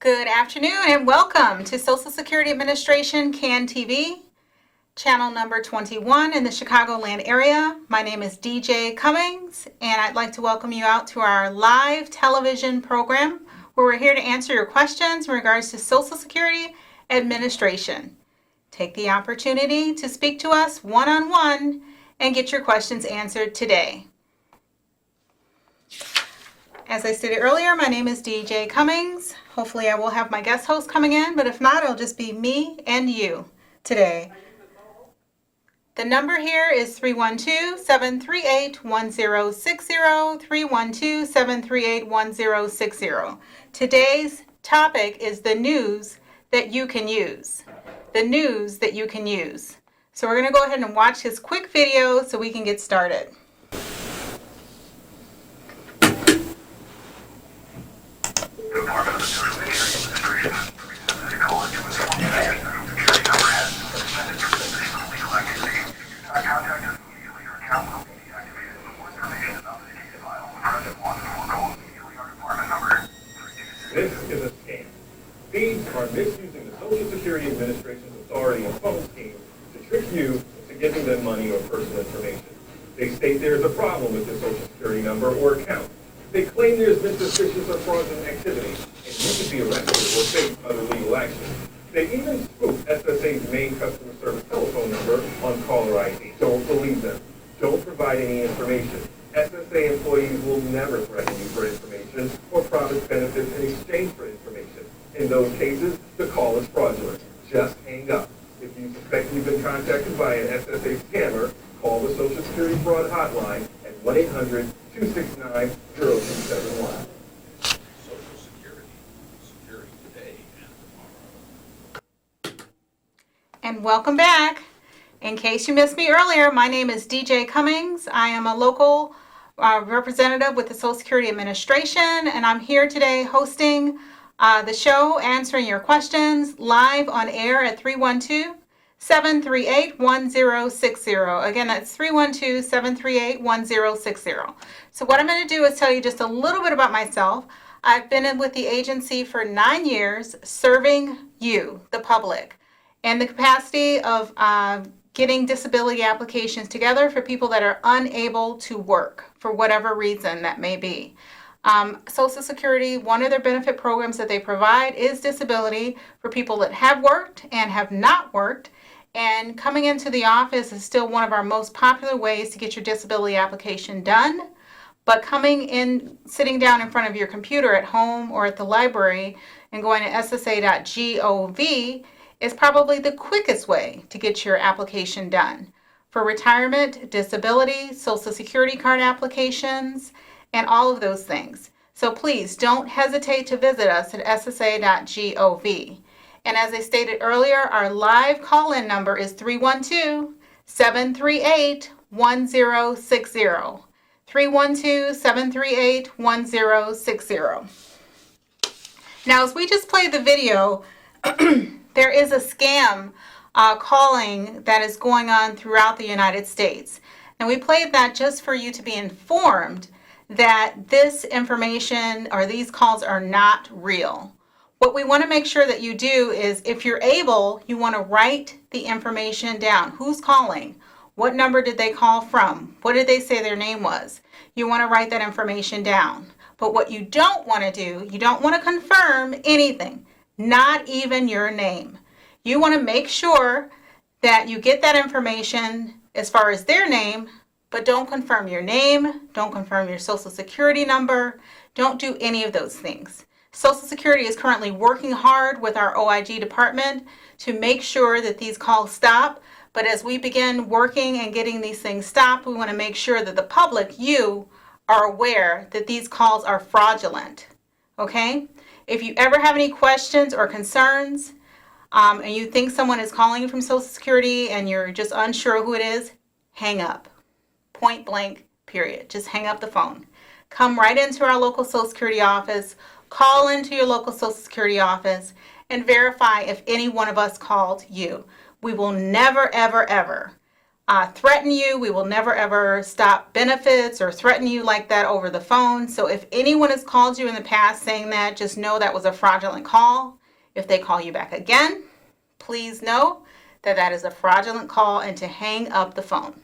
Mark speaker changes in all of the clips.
Speaker 1: Good afternoon and welcome to Social Security Administration CAN TV, channel number 21 in the Chicagoland area. My name is DJ Cummings and I'd like to welcome you out to our live television program where we're here to answer your questions in regards to Social Security Administration. Take the opportunity to speak to us one-on-one and get your questions answered today. As I stated earlier, my name is DJ Cummings. Hopefully I will have my guest host coming in, but if not, it'll just be me and you today. The number here is 312-738-1060, 312-738-1060. Today's topic is the news that you can use. The news that you can use. So we're going to go ahead and watch this quick video so we can get started.
Speaker 2: This is a scam. Thieves are misusing the Social Security Administration's authority and phone scheme to trick you into giving them money or personal information. They state there is a problem with your Social Security number or account. They claim there has been suspicious or fraudulent activity, and you could be arrested or face other legal action. They even spoof SSA's main customer service telephone number on caller ID. Don't believe them. Don't provide any information. SSA employees will never threaten you for information or promise benefits in exchange for information. In those cases, the call is fraudulent. Just hang up. If you suspect you've been contacted by an SSA scammer, call the Social Security Fraud Hotline at 1-800-269-0271.
Speaker 3: Social Security, security today and tomorrow.
Speaker 1: And welcome back. In case you missed me earlier, my name is DJ Cummings. I am a local representative with the Social Security Administration, and I'm here today hosting the show, answering your questions live on air at 312-738-1060. Again, that's 312-738-1060. So what I'm going to do is tell you just a little bit about myself. I've been with the agency for 9 years, serving you, the public, in the capacity of getting disability applications together for people that are unable to work for whatever reason that may be. Social Security, one of their benefit programs that they provide is disability for people that have worked and have not worked. And coming into the office is still one of our most popular ways to get your disability application done. But coming in, sitting down in front of your computer at home or at the library and going to ssa.gov is probably the quickest way to get your application done for retirement, disability, Social Security card applications, and all of those things. So please don't hesitate to visit us at ssa.gov. And as I stated earlier, our live call-in number is 312-738-1060. 312-738-1060. Now, as we just played the video, there is a scam calling that is going on throughout the United States. And we played that just for you to be informed that this information or these calls are not real. What we want to make sure that you do is, if you're able, you want to write the information down. Who's calling? What number did they call from? What did they say their name was? You want to write that information down. But what you don't want to do, you don't want to confirm anything. Not even your name. You want to make sure that you get that information as far as their name, but don't confirm your name, don't confirm your Social Security number, don't do any of those things. Social Security is currently working hard with our OIG department to make sure that these calls stop, but as we begin working and getting these things stopped, we want to make sure that the public, you, are aware that these calls are fraudulent, okay? If you ever have any questions or concerns, and you think someone is calling you from Social Security and you're just unsure who it is, hang up. Point blank, period. Just hang up the phone. Come right into our local Social Security office, call into your local Social Security office, and verify if any one of us called you. We will never, ever, ever threaten you. We will never ever stop benefits or threaten you like that over the phone. So if anyone has called you in the past saying that, just know that was a fraudulent call. If they call you back again, please know that that is a fraudulent call and to hang up the phone.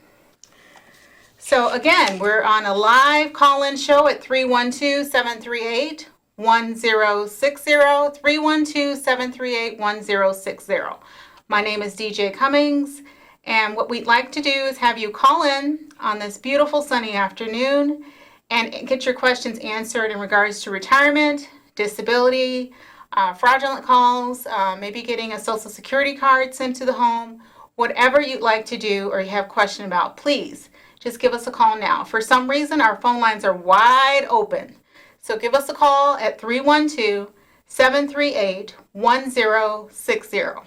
Speaker 1: So again, we're on a live call-in show at 312-738-1060, 312-738-1060. My name is DJ Cummings, and what we'd like to do is have you call in on this beautiful sunny afternoon and get your questions answered in regards to retirement, disability, fraudulent calls, maybe getting a Social Security card sent to the home, whatever you'd like to do or you have a question about, please just give us a call now. For some reason, our phone lines are wide open. So give us a call at 312-738-1060.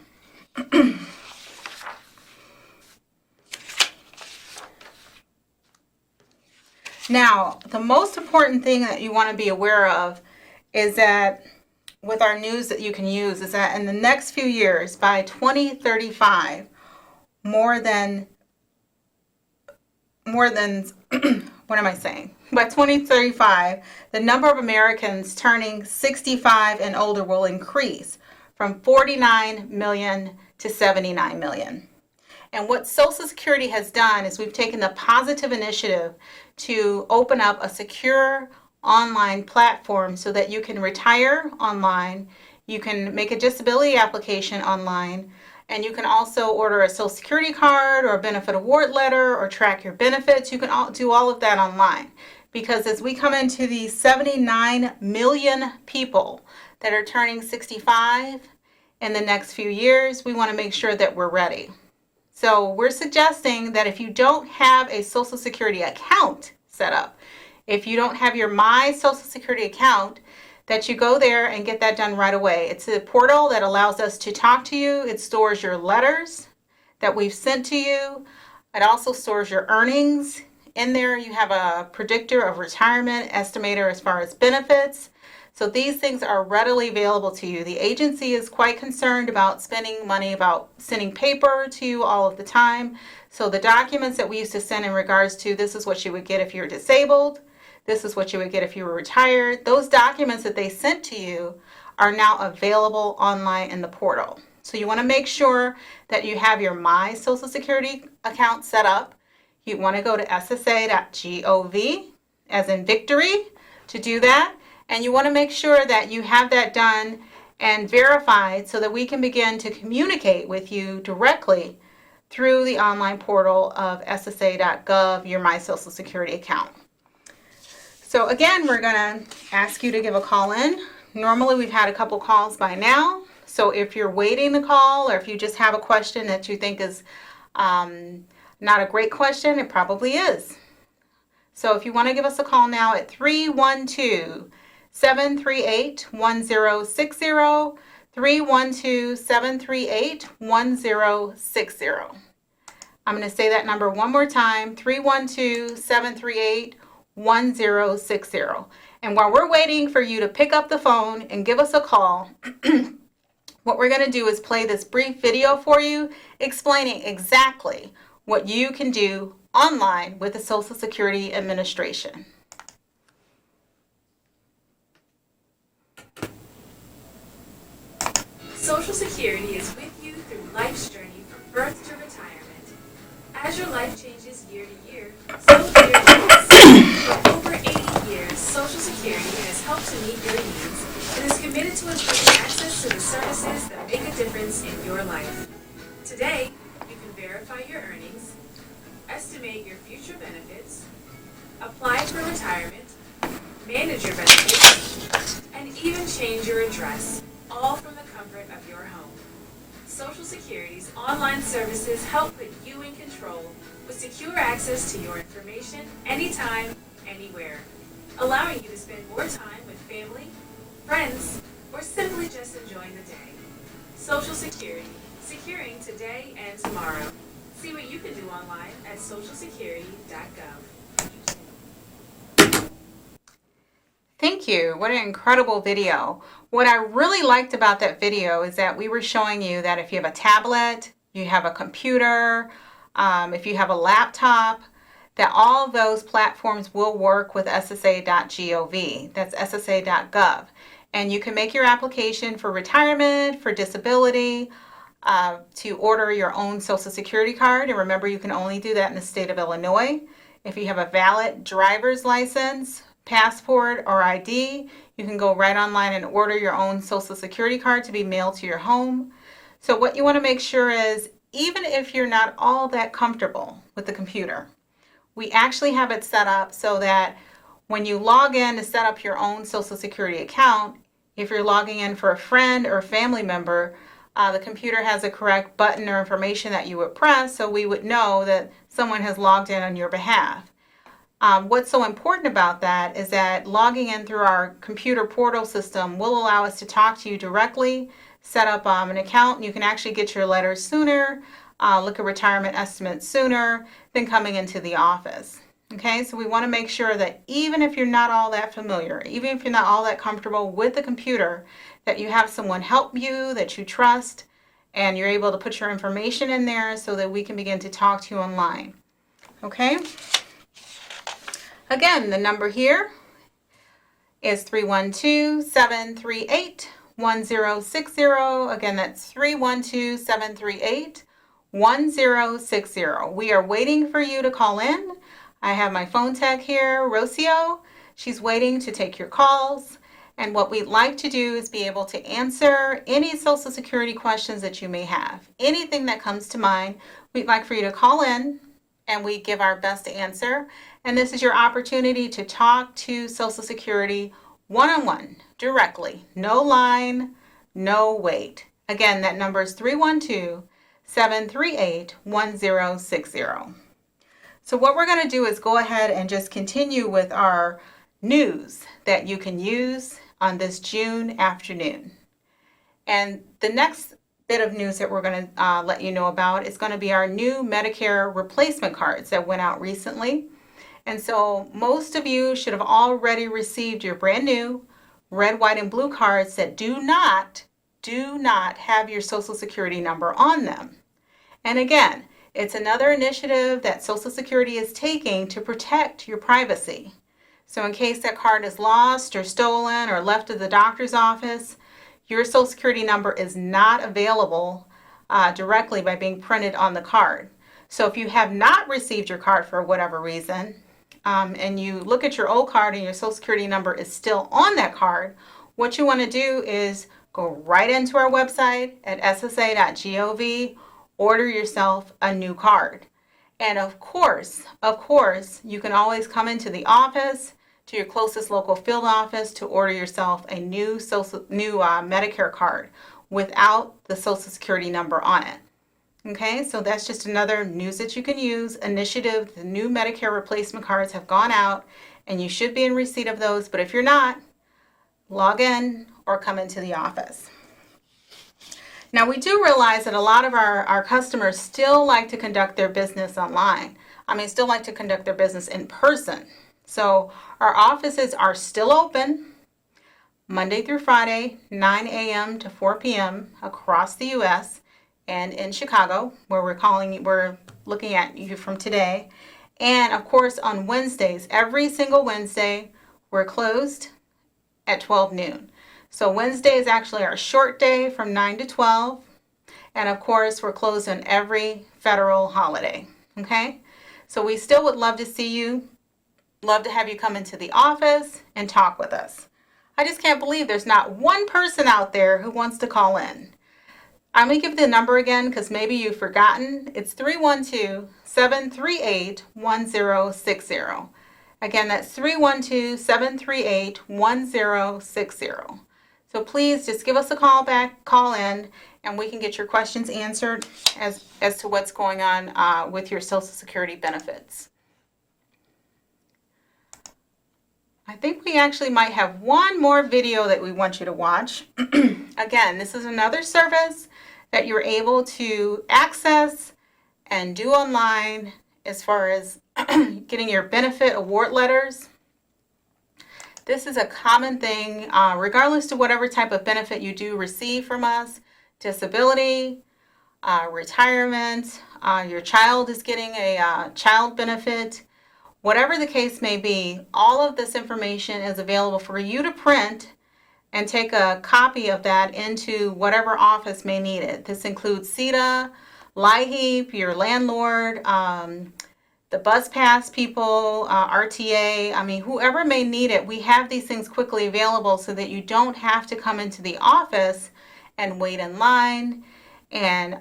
Speaker 1: Now, the most important thing that you want to be aware of is that with our news that you can use is that in the next few years, by 2035, more than what am I saying? By 2035, the number of Americans turning 65 and older will increase from 49 million to 79 million. And what Social Security has done is we've taken the positive initiative to open up a secure online platform so that you can retire online, you can make a disability application online, and you can also order a Social Security card or a benefit award letter or track your benefits. You can do all of that online. Because as we come into the 79 million people that are turning 65 in the next few years, we want to make sure that we're ready. So we're suggesting that if you don't have a Social Security account set up, if you don't have your My Social Security account, that you go there and get that done right away. It's a portal that allows us to talk to you. It stores your letters that we've sent to you. It also stores your earnings. In there, you have a predictor of retirement estimator as far as benefits. So these things are readily available to you. The agency is quite concerned about spending money, about sending paper to you all of the time. So the documents that we used to send in regards to this is what you would get if you're disabled, this is what you would get if you were retired. Those documents that they sent to you are now available online in the portal. So you want to make sure that you have your My Social Security account set up. You want to go to ssa.gov as in victory to do that. And you want to make sure that you have that done and verified so that we can begin to communicate with you directly through the online portal of ssa.gov, your My Social Security account. So again, we're going to ask you to give a call in. Normally we've had a couple calls by now. So if you're waiting to call or if you just have a question that you think is not a great question, it probably is. So if you want to give us a call now at 312-738-1060, 312-738-1060. I'm going to say that number one more time, 312-738-1060. And while we're waiting for you to pick up the phone and give us a call, what we're going to do is play this brief video for you explaining exactly what you can do online with the Social Security Administration.
Speaker 4: Social Security is with you through life's journey from birth to retirement. As your life changes year to year, so do your needs. For over 80 years, Social Security has helped to meet your needs and is committed to improving access to the services that make a difference in your life. Today, you can verify your earnings, estimate your future benefits, apply for retirement, manage your benefits, and even change your address, all from the comfort of your home. Social Security's online services help put you in control with secure access to your information anytime, anywhere, allowing you to spend more time with family, friends, or simply just enjoying the day. Social Security, securing today and tomorrow. See what you can do online at socialsecurity.gov.
Speaker 1: Thank you. What an incredible video. What I really liked about that video is that we were showing you that if you have a tablet, you have a computer, if you have a laptop, that all of those platforms will work with ssa.gov. That's ssa.gov. And you can make your application for retirement, for disability, to order your own Social Security card. And remember, you can only do that in the state of Illinois. If you have a valid driver's license, passport, or ID, you can go right online and order your own Social Security card to be mailed to your home. So what you want to make sure is, even if you're not all that comfortable with the computer, we actually have it set up so that when you log in to set up your own Social Security account, if you're logging in for a friend or a family member, the computer has a correct button or information that you would press, so we would know that someone has logged in on your behalf. What's so important about that is that logging in through our computer portal system will allow us to talk to you directly, set up an account, and you can actually get your letters sooner, look at retirement estimates sooner than coming into the office. Okay, so we want to make sure that even if you're not all that familiar, even if you're not all that comfortable with the computer, that you have someone help you that you trust, and you're able to put your information in there so that we can begin to talk to you online. Okay? Again, the number here is 312-738-1060. Again, that's 312-738-1060. We are waiting for you to call in. I have my phone tech here, Rocio. She's waiting to take your calls. And what we'd like to do is be able to answer any Social Security questions that you may have. Anything that comes to mind, we'd like for you to call in and we give our best to answer. And this is your opportunity to talk to Social Security one-on-one, directly. No line, no wait. Again, that number is 312-738-1060. So what we're going to do is go ahead and just continue with our news that you can use on this June afternoon. And the next bit of news that we're going to let you know about is going to be our new Medicare replacement cards that went out recently. And so most of you should have already received your brand new red, white, and blue cards that do not have your Social Security number on them. And again, it's another initiative that Social Security is taking to protect your privacy. So in case that card is lost or stolen or left at the doctor's office, your Social Security number is not available directly by being printed on the card. So if you have not received your card for whatever reason, and you look at your old card and your Social Security number is still on that card, what you want to do is go right into our website at ssa.gov, order yourself a new card. And of course, you can always come into the office, to your closest local field office, to order yourself a new Medicare card without the Social Security number on it. Okay, so that's just another news that you can use initiative. The new Medicare replacement cards have gone out and you should be in receipt of those, but if you're not, log in or come into the office. Now, we do realize that a lot of our customers still like to conduct their business online. Still like to conduct their business in person. So our offices are still open Monday through Friday, 9 a.m. to 4 p.m. across the U.S. and in Chicago, where we're looking at you from today. And of course, on Wednesdays, every single Wednesday, we're closed at 12 noon. So Wednesday is actually our short day from 9 to 12. And of course, we're closed on every federal holiday. Okay? So we still would love to see you. Love to have you come into the office and talk with us. I just can't believe there's not one person out there who wants to call in. I'm going to give the number again because maybe you've forgotten. It's 312-738-1060. Again, that's 312-738-1060. So please just give us a call back, call in, and we can get your questions answered as to what's going on with your Social Security benefits. I think we actually might have one more video that we want you to watch. Again, this is another service that you're able to access and do online as far as getting your benefit award letters. This is a common thing, regardless to whatever type of benefit you do receive from us, disability, retirement, your child is getting a child benefit, whatever the case may be, all of this information is available for you to print and take a copy of that into whatever office may need it. This includes CETA, LIHEAP, your landlord, the bus pass people, RTA, I mean, whoever may need it, we have these things quickly available so that you don't have to come into the office and wait in line and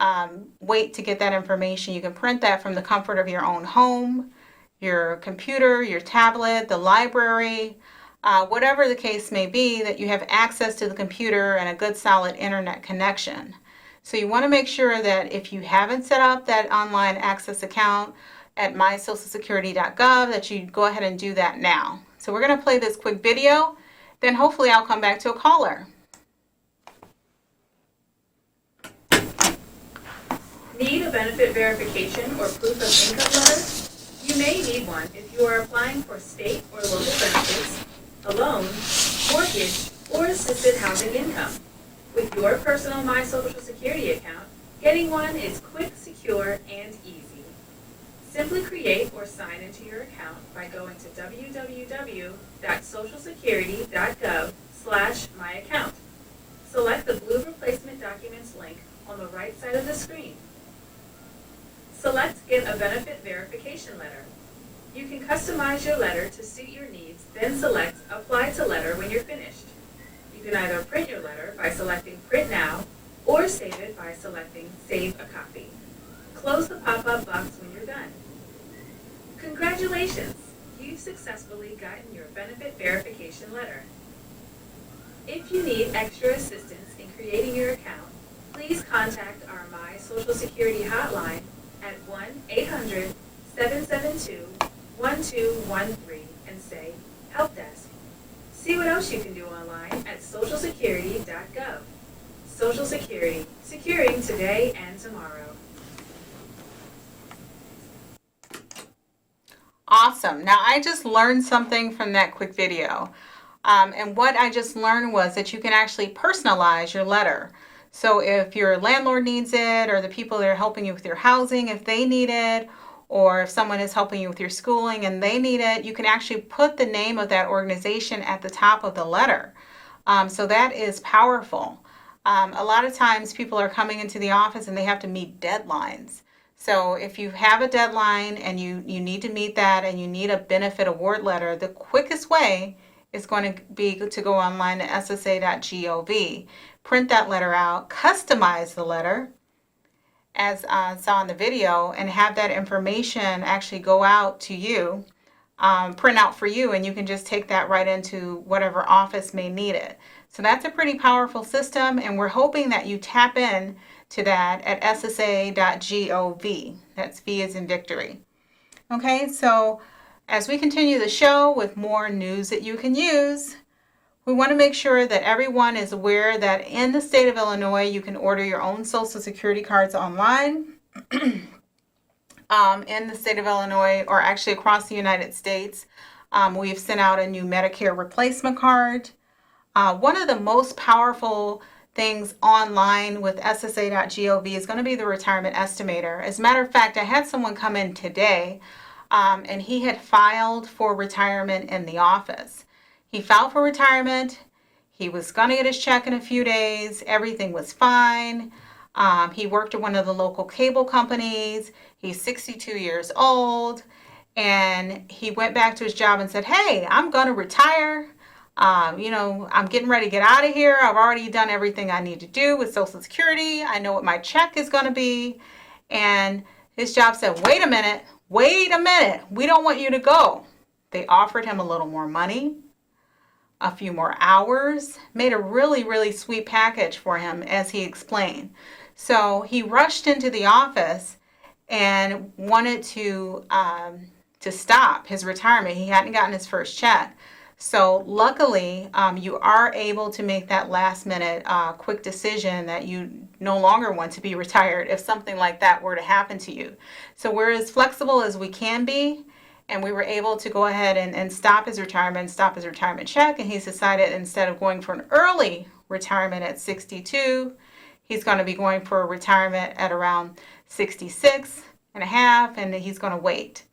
Speaker 1: wait to get that information. You can print that from the comfort of your own home, your computer, your tablet, the library, whatever the case may be, that you have access to the computer and a good solid internet connection. So you want to make sure that if you haven't set up that online access account at mysocialsecurity.gov, that you go ahead and do that now. So we're going to play this quick video, then hopefully I'll come back to a caller.
Speaker 4: Need a benefit verification or proof of income letter? You may need one if you are applying for state or local benefits, a loan, mortgage, or assisted housing income. With your personal My Social Security account, getting one is quick, secure, and easy. Simply create or sign into your account by going to www.socialsecurity.gov/myaccount. Select the blue Replacement Documents link on the right side of the screen. Select Get a Benefit Verification Letter. You can customize your letter to suit your needs, then select Apply to Letter when you're finished. You can either print your letter by selecting Print Now, or save it by selecting Save a Copy. Close the pop-up box when you're done. Congratulations! You've successfully gotten your benefit verification letter. If you need extra assistance in creating your account, please contact our My Social Security hotline at 1-800-772-1213 and say, Help Desk. See what else you can do online at socialsecurity.gov. Social Security, securing today and tomorrow.
Speaker 1: Awesome. Now I just learned something from that quick video. And what I just learned was that you can actually personalize your letter. So if your landlord needs it, or the people that are helping you with your housing, if they need it, or if someone is helping you with your schooling and they need it, you can actually put the name of that organization at the top of the letter. So that is powerful. A lot of times people are coming into the office and they have to meet deadlines. So if you have a deadline and you need to meet that and you need a benefit award letter, the quickest way is going to be to go online to ssa.gov, print that letter out, customize the letter, as I saw in the video, and have that information actually go out to you, print out for you, and you can just take that right into whatever office may need it. So that's a pretty powerful system, and we're hoping that you tap in to that at ssa.gov. That's V as in victory. Okay, so as we continue the show with more news that you can use, we want to make sure that everyone is aware that in the state of Illinois, you can order your own Social Security cards online. In the state of Illinois, or actually across the United States, we've sent out a new Medicare replacement card. One of the most powerful things online with ssa.gov is going to be the retirement estimator. As a matter of fact, I had someone come in today, and he had filed for retirement in the office. He filed for retirement. He was going to get his check in a few days. Everything was fine. He worked at one of the local cable companies. He's 62 years old. And he went back to his job and said, hey, I'm going to retire. I'm getting ready to get out of here. I've already done everything I need to do with Social Security. I know what my check is going to be. And his job said, wait a minute. We don't want you to go. They offered him a little more money, a few more hours, made a really, really sweet package for him, as he explained. So he rushed into the office and wanted to stop his retirement. He hadn't gotten his first check. So luckily, you are able to make that last minute quick decision that you no longer want to be retired if something like that were to happen to you. So we're as flexible as we can be. And we were able to go ahead and stop his retirement check. And he's decided, instead of going for an early retirement at 62, he's going to be going for retirement at around 66 and a half, and he's going to wait.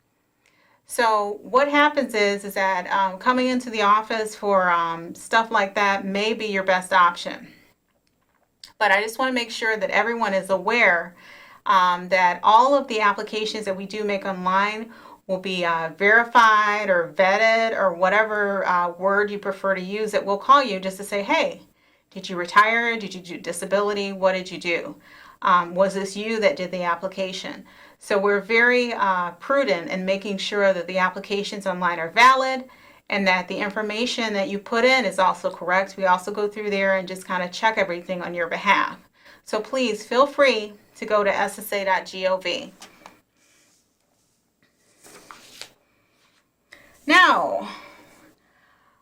Speaker 1: So what happens is that coming into the office for stuff like that may be your best option. But I just want to make sure that everyone is aware that all of the applications that we do make online will be verified or vetted or whatever word you prefer to use. It will call you just to say, hey, did you retire? Did you do disability? What did you do? Was this you that did the application? So we're very prudent in making sure that the applications online are valid and that the information that you put in is also correct. We also go through there and just kind of check everything on your behalf. So please feel free to go to ssa.gov. Now,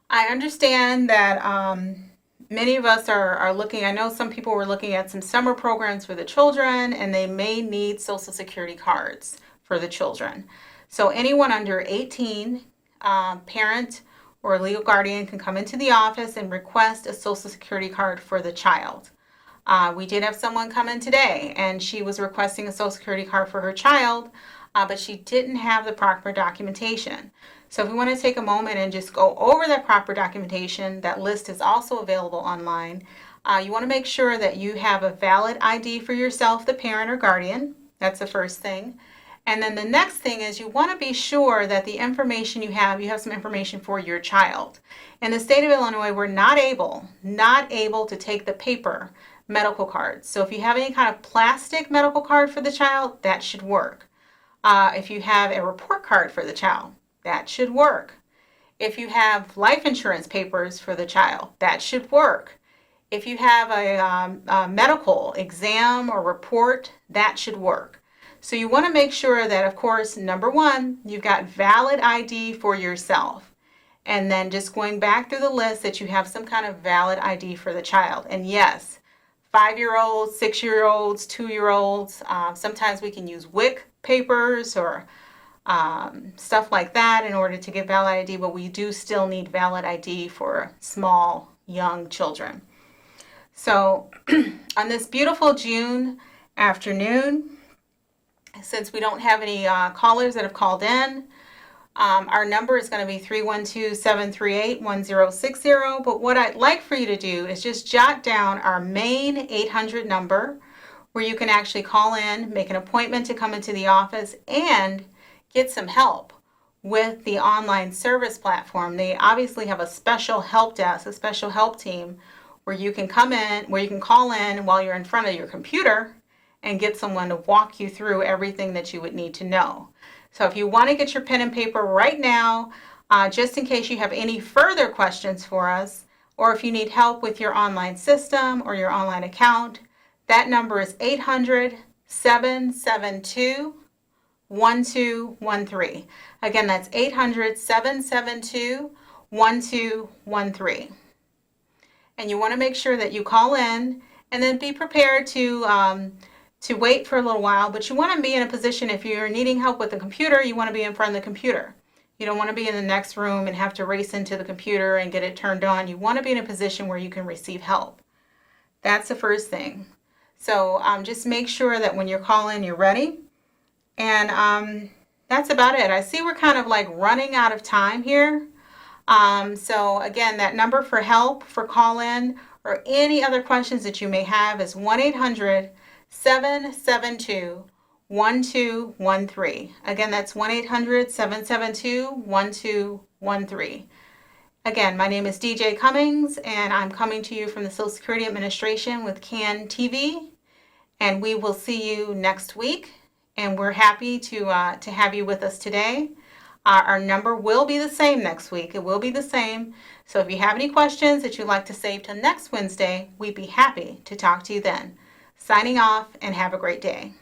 Speaker 1: I understand that many of us are looking, I know some people were looking at some summer programs for the children, and they may need Social Security cards for the children. So anyone under 18, parent or legal guardian, can come into the office and request a Social Security card for the child. We did have someone come in today, and she was requesting a Social Security card for her child, but she didn't have the proper documentation. So if we want to take a moment and just go over that proper documentation, that list is also available online. You want to make sure that you have a valid ID for yourself, the parent or guardian. That's the first thing. And then the next thing is you want to be sure that the information you have some information for your child. In the state of Illinois, we're not able to take the paper medical cards. So if you have any kind of plastic medical card for the child, that should work. If you have a report card for the child, that should work. If you have life insurance papers for the child, that should work. If you have a medical exam or report, that should work. So you want to make sure that, of course, number one, you've got valid ID for yourself. And then just going back through the list that you have some kind of valid ID for the child. And yes, 5-year-olds, 6-year-olds, 2-year-olds, sometimes we can use WIC papers or stuff like that in order to get valid ID, but we do still need valid ID for small, young children. So on this beautiful June afternoon, since we don't have any callers that have called in, our number is going to be 312-738-1060, but what I'd like for you to do is just jot down our main 800 number where you can actually call in, make an appointment to come into the office, and get some help with the online service platform. They obviously have a special help desk, a special help team where you can come in, where you can call in while you're in front of your computer and get someone to walk you through everything that you would need to know. So if you want to get your pen and paper right now, just in case you have any further questions for us, or if you need help with your online system or your online account, that number is 800-772-1213. Again, that's 800-772-1213. And you want to make sure that you call in and then be prepared to wait for a little while, but you want to be in a position, if you're needing help with the computer, you want to be in front of the computer. You don't want to be in the next room and have to race into the computer and get it turned on. You want to be in a position where you can receive help. That's the first thing. So just make sure that when you're calling, you're ready. And that's about it. I see we're kind of like running out of time here. So again, that number for help, for call-in, or any other questions that you may have is 1-800-772-1213. Again, that's 1-800-772-1213. Again, my name is DJ Cummings, and I'm coming to you from the Social Security Administration with CAN TV, and we will see you next week, and we're happy to have you with us today. Our number will be the same next week. It will be the same. So if you have any questions that you'd like to save till next Wednesday, we'd be happy to talk to you then. Signing off, and have a great day.